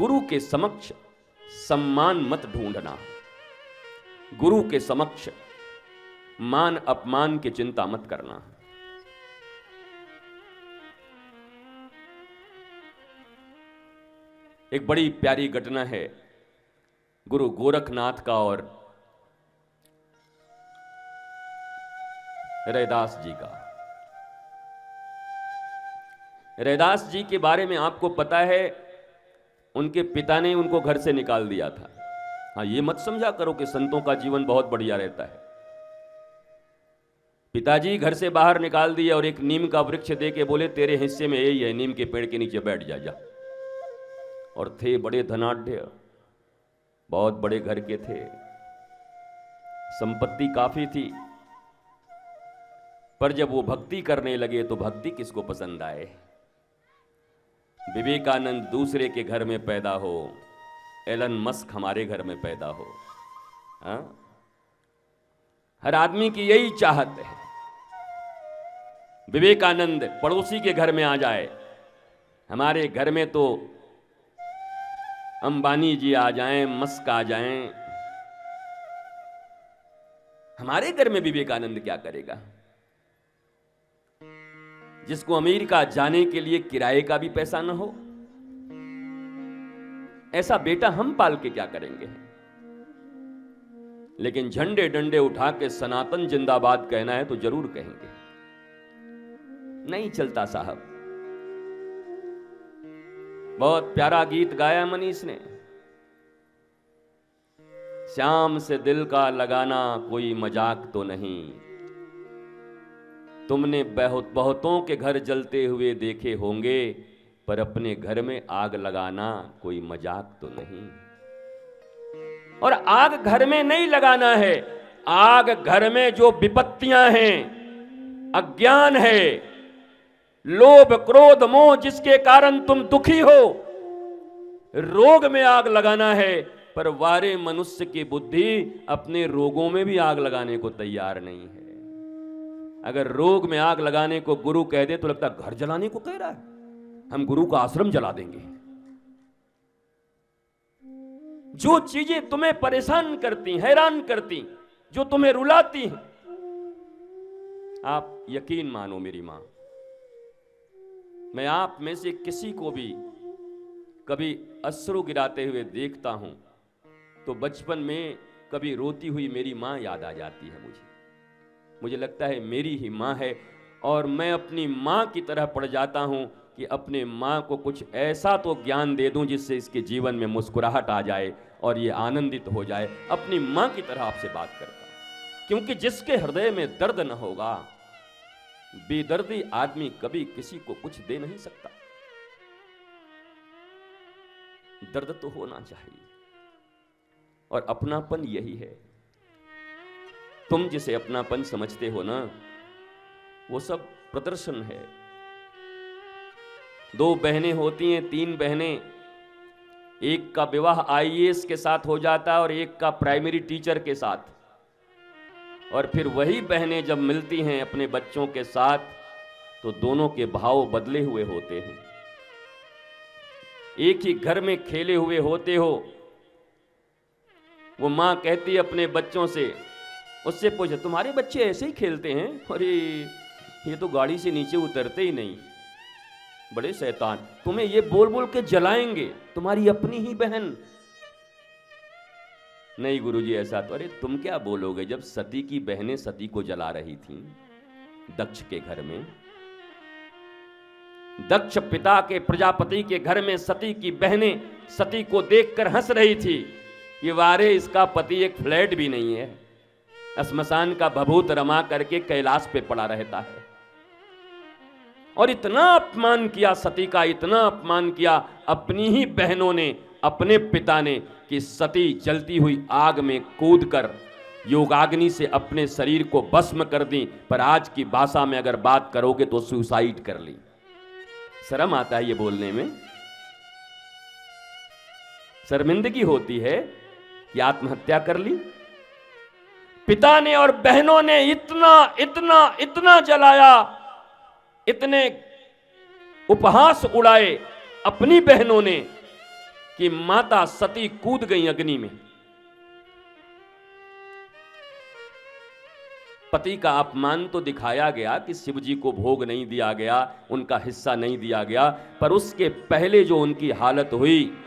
गुरु के समक्ष सम्मान मत ढूंढना, गुरु के समक्ष मान अपमान की चिंता मत करना। एक बड़ी प्यारी घटना है गुरु गोरखनाथ का और रैदास जी का। रैदास जी के बारे में आपको पता है, उनके पिता ने उनको घर से निकाल दिया था। हाँ, ये मत समझा करो कि संतों का जीवन बहुत बढ़िया रहता है। पिताजी घर से बाहर निकाल दिया और एक नीम का वृक्ष दे के बोले तेरे हिस्से में यही है, नीम के पेड़ के नीचे बैठ जा। और थे बड़े धनाढ्य, बहुत बड़े घर के थे, संपत्ति काफी थी, पर जब वो भक्ति करने लगे तो भक्ति किसको पसंद आए। विवेकानंद दूसरे के घर में पैदा हो, एलन मस्क हमारे घर में पैदा हो। हा? हर आदमी की यही चाहत है, विवेकानंद पड़ोसी के घर में आ जाए, हमारे घर में तो अंबानी जी आ जाएं, मस्क आ जाएं, हमारे घर में विवेकानंद क्या करेगा। जिसको अमेरिका जाने के लिए किराए का भी पैसा न हो, ऐसा बेटा हम पाल के क्या करेंगे। लेकिन झंडे डंडे उठा के सनातन जिंदाबाद कहना है तो जरूर कहेंगे। नहीं चलता साहब। बहुत प्यारा गीत गाया मनीष ने, श्याम से दिल का लगाना कोई मजाक तो नहीं, तुमने बहुतों के घर जलते हुए देखे होंगे, पर अपने घर में आग लगाना कोई मजाक तो नहीं। और आग घर में नहीं लगाना है, आग घर में जो विपत्तियां हैं, अज्ञान है, लोभ क्रोध मोह जिसके कारण तुम दुखी हो, रोग में आग लगाना है। पर वारे मनुष्य की बुद्धि अपने रोगों में भी आग लगाने को तैयार नहीं है। अगर रोग में आग लगाने को गुरु कह दे तो लगता है घर जलाने को कह रहा है, हम गुरु का आश्रम जला देंगे। जो चीजें तुम्हें परेशान करती, हैरान करती, जो तुम्हें रुलाती हैं, आप यकीन मानो मेरी मां, मैं आप में से किसी को भी कभी अश्रु गिराते हुए देखता हूं तो बचपन में कभी रोती हुई मेरी मां याद आ जाती है। मुझे लगता है मेरी ही मां है, और मैं अपनी मां की तरह पड़ जाता हूं कि अपने मां को कुछ ऐसा तो ज्ञान दे दूं जिससे इसके जीवन में मुस्कुराहट आ जाए और ये आनंदित हो जाए। अपनी मां की तरह आपसे बात करता हूं, क्योंकि जिसके हृदय में दर्द न होगा, बेदर्दी आदमी कभी किसी को कुछ दे नहीं सकता। दर्द तो होना चाहिए, और अपनापन यही है। तुम जिसे अपनापन समझते हो ना, वो सब प्रदर्शन है। दो बहनें होती हैं, तीन बहनें, एक का विवाह आईएएस के साथ हो जाता है और एक का प्राइमरी टीचर के साथ, और फिर वही बहनें जब मिलती हैं अपने बच्चों के साथ तो दोनों के भाव बदले हुए होते हैं। एक ही घर में खेले हुए होते हो। वो मां कहती है अपने बच्चों से, उससे पूछे तुम्हारे बच्चे ऐसे ही खेलते हैं? अरे ये तो गाड़ी से नीचे उतरते ही नहीं, बड़े शैतान, तुम्हें ये बोल बोल के जलाएंगे, तुम्हारी अपनी ही बहन। नहीं गुरुजी ऐसा तो, अरे तुम क्या बोलोगे जब सती की बहनें सती को जला रही थीं दक्ष के घर में। दक्ष पिता के प्रजापति के घर में सती की बहनें सती को देखकर हंस रही थी। ये वारे इसका पति एक फ्लैट भी नहीं है, श्मशान का भभूत रमा करके कैलाश पे पड़ा रहता है। और इतना अपमान किया सती का, इतना अपमान किया अपनी ही बहनों ने, अपने पिता ने, कि सती जलती हुई आग में कूदकर योगाग्नि से अपने शरीर को भस्म कर दी। पर आज की भाषा में अगर बात करोगे तो सुसाइड कर ली। शर्म आता है ये बोलने में, शर्मिंदगी होती है कि आत्महत्या कर ली। पिता ने और बहनों ने इतना इतना इतना जलाया, इतने उपहास उड़ाए अपनी बहनों ने कि माता सती कूद गई अग्नि में। पति का अपमान तो दिखाया गया कि शिव जी को भोग नहीं दिया गया, उनका हिस्सा नहीं दिया गया, पर उसके पहले जो उनकी हालत हुई,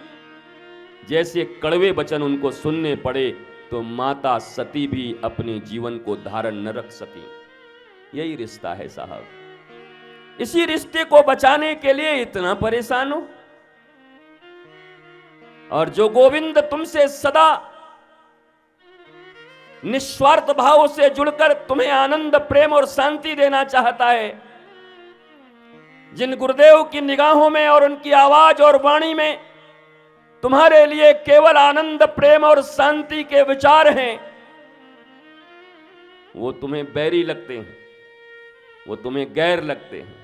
जैसे कड़वे वचन उनको सुनने पड़े, तो माता सती भी अपने जीवन को धारण न रख सकी। यही रिश्ता है साहब। इसी रिश्ते को बचाने के लिए इतना परेशान हो। और जो गोविंद तुमसे सदा निस्वार्थ भाव से जुड़कर तुम्हें आनंद, प्रेम और शांति देना चाहता है, जिन गुरुदेव की निगाहों में और उनकी आवाज और वाणी में तुम्हारे लिए केवल आनंद, प्रेम और शांति के विचार हैं, वो तुम्हें बैरी लगते हैं, वो तुम्हें गैर लगते हैं।